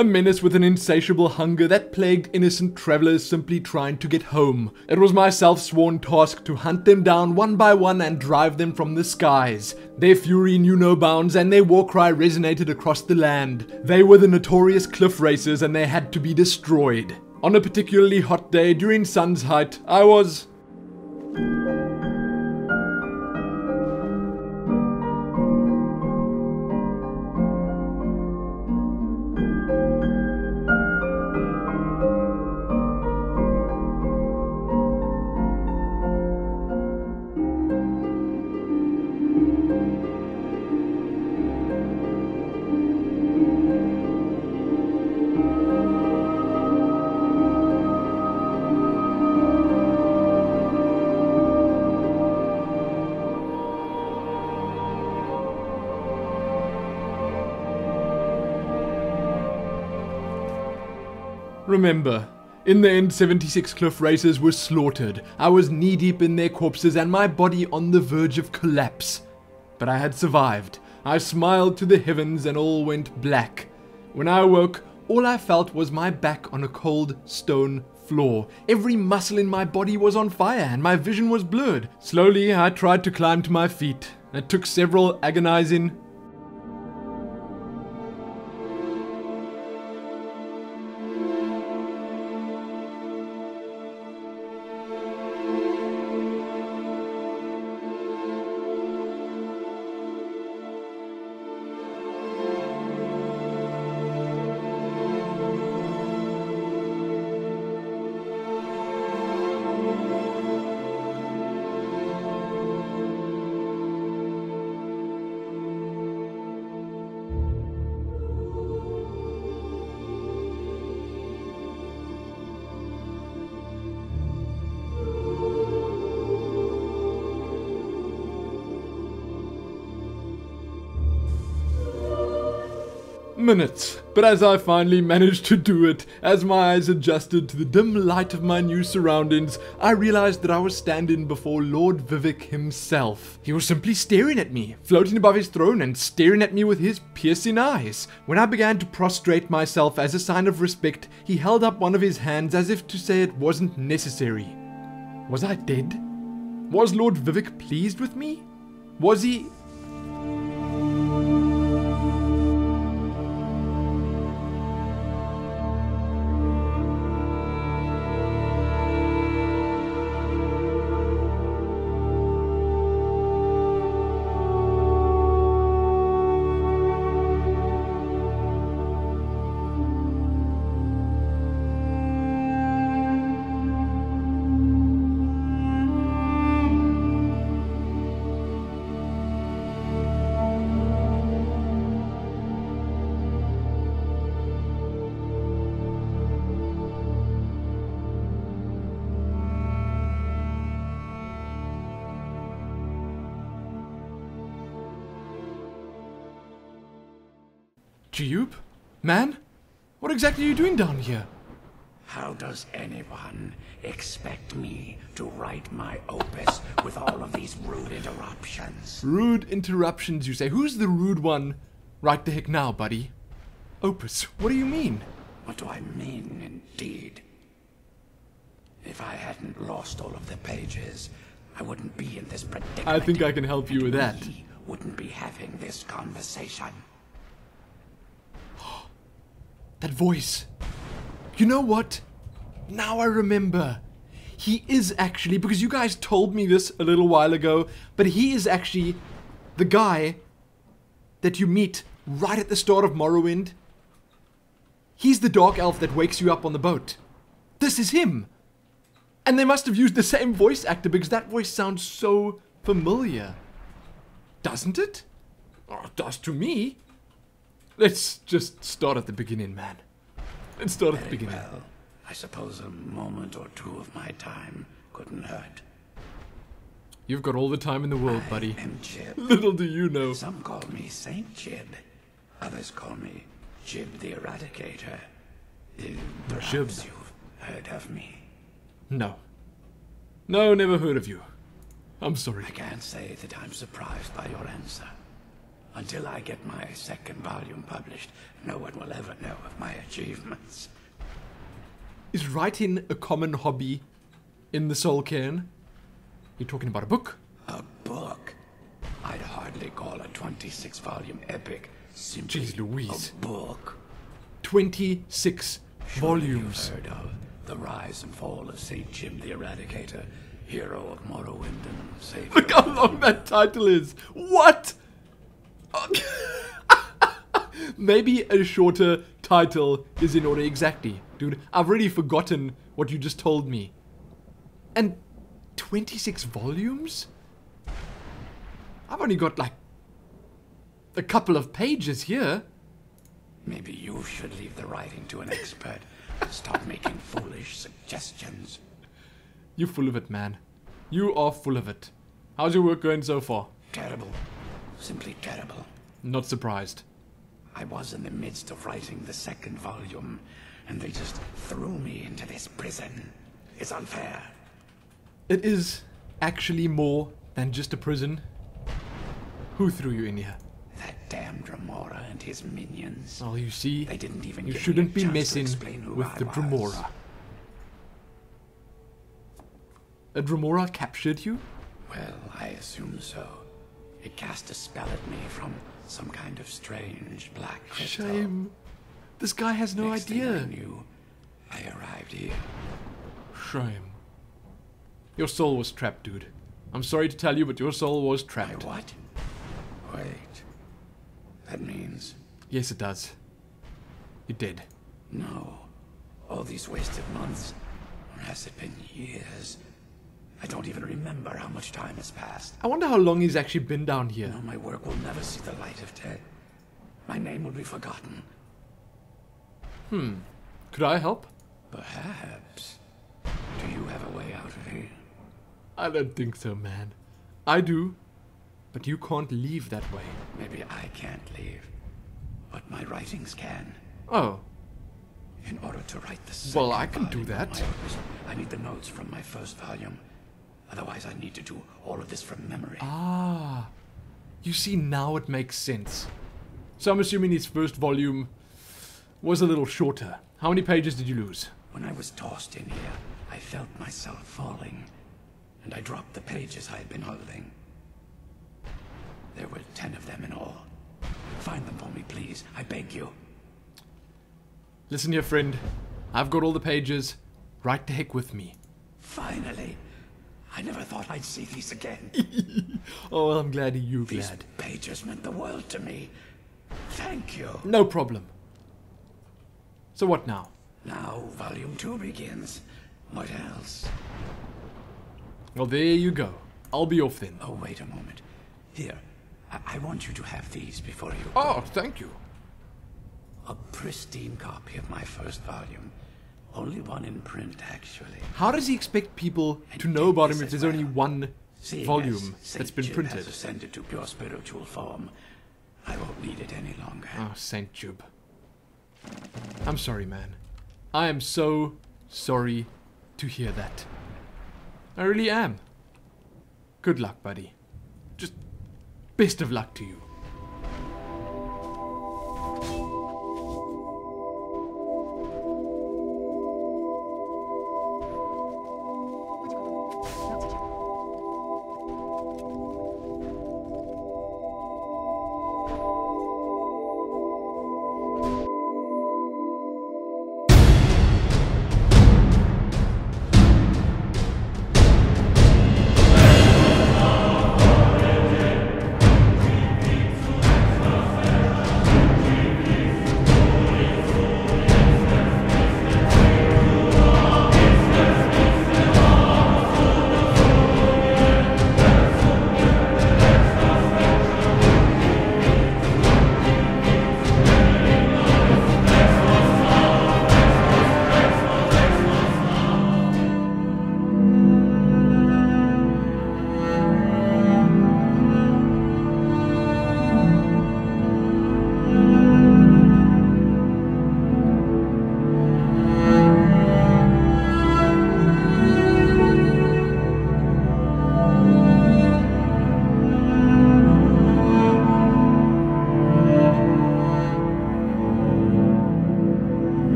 A menace with an insatiable hunger that plagued innocent travelers simply trying to get home. It was my self-sworn task to hunt them down one by one and drive them from the skies. Their fury knew no bounds and their war cry resonated across the land. They were the notorious cliff racers and they had to be destroyed. On a particularly hot day during sun's height, I was... Remember, in the end 76 cliff racers were slaughtered. I was knee-deep in their corpses and my body on the verge of collapse. But I had survived. I smiled to the heavens and all went black. When I awoke, all I felt was my back on a cold stone floor. Every muscle in my body was on fire and my vision was blurred. Slowly, I tried to climb to my feet. It took several agonizing minutes, but as I finally managed to do it, as my eyes adjusted to the dim light of my new surroundings, I realized that I was standing before Lord Vivek himself. He was simply staring at me, floating above his throne and staring at me with his piercing eyes. When I began to prostrate myself as a sign of respect, he held up one of his hands as if to say it wasn't necessary. Was I dead? Was Lord Vivek pleased with me? Was he... Jiub? Man? What exactly are you doing down here? How does anyone expect me to write my opus with all of these rude interruptions? Rude interruptions, you say? Who's the rude one? Right the heck now, buddy. Opus, what do you mean? What do I mean, indeed? If I hadn't lost all of the pages, I wouldn't be in this predicament. I think I can help you with that. We wouldn't be having this conversation. That voice. You know what? Now I remember. He is actually, because you guys told me this a little while ago, but he is actually the guy that you meet right at the start of Morrowind. He's the dark elf that wakes you up on the boat. This is him. And they must have used the same voice actor because that voice sounds so familiar. Doesn't it? Oh, it does to me. Let's just start at the beginning, man. Let's start at the beginning. Well, I suppose a moment or two of my time couldn't hurt. You've got all the time in the world, buddy. I am Jiub. Little do you know. Some call me Saint Jiub. Others call me Jiub the Eradicator. Perhaps Jiub. you've heard of me. No. No, never heard of you. I'm sorry. I can't say that I'm surprised by your answer. Until I get my second volume published, no one will ever know of my achievements. Is writing a common hobby in the Soul Cairn? You're talking about a book? A book? I'd hardly call a 26-volume epic simply Jeez Louise. a book. 26 volumes. You've heard of The Rise and Fall of St. Jiub the Eradicator, hero of Morrowind and savior. Look how long that title is. What? Maybe a shorter title is in order. Exactly. Dude, I've already forgotten what you just told me. And 26 volumes? I've only got like a couple of pages here. Maybe you should leave the writing to an expert. Stop making foolish suggestions. You're full of it, man. You are full of it. How's your work going so far? Terrible. Simply terrible. Not surprised. I was in the midst of writing the second volume, and they just threw me into this prison. It's unfair. It is actually more than just a prison. Who threw you in here? That damn Dremora and his minions. Well, you see, They didn't even you give shouldn't me be a chance to messing explain who with I the was. Dremora. A Dremora captured you? Well, I assume so. It cast a spell at me from some kind of strange black crystal. Shame. This guy has no Next thing I idea. knew, I arrived here. Shame. Your soul was trapped, dude. I'm sorry to tell you, but your soul was My trapped. what? Wait. That means Yes, it does. You're dead. no. All these wasted months. Or has it been years? I don't even remember how much time has passed. I wonder how long he's actually been down here. Now my work will never see the light of day. My name will be forgotten. Could I help? Perhaps. Do you have a way out of here? I don't think so, man. I do, but you can't leave that way. Maybe I can't leave, but my writings can. Oh, In order to write the Well, second I can do volume of that. my works, I need the notes from my first volume. Otherwise, I need to do all of this from memory. ah. You see, now it makes sense. So I'm assuming his first volume was a little shorter. How many pages did you lose? When I was tossed in here, I felt myself falling, and I dropped the pages I had been holding. There were 10 of them in all. Find them for me, please. I beg you. Listen here, friend. I've got all the pages. Right the heck with me. Finally. I never thought I'd see these again. Oh, well, I'm glad you're These glad. pages meant the world to me. Thank you. No problem. So what now? Now, Volume 2 begins. What else? Well, there you go. I'll be off then. Oh, wait a moment. Here, I want you to have these before you... Oh, thank you. A pristine copy of my first volume. Only one in print, actually. How does he expect people to And know take about this him if as there's well. only one Seeing volume as that's Saint been Jiub printed? has ascended to pure spiritual form, I won't need it any longer. Oh, Saint Jiub. I'm sorry, man. I am so sorry to hear that. I really am. Good luck, buddy. Just best of luck to you.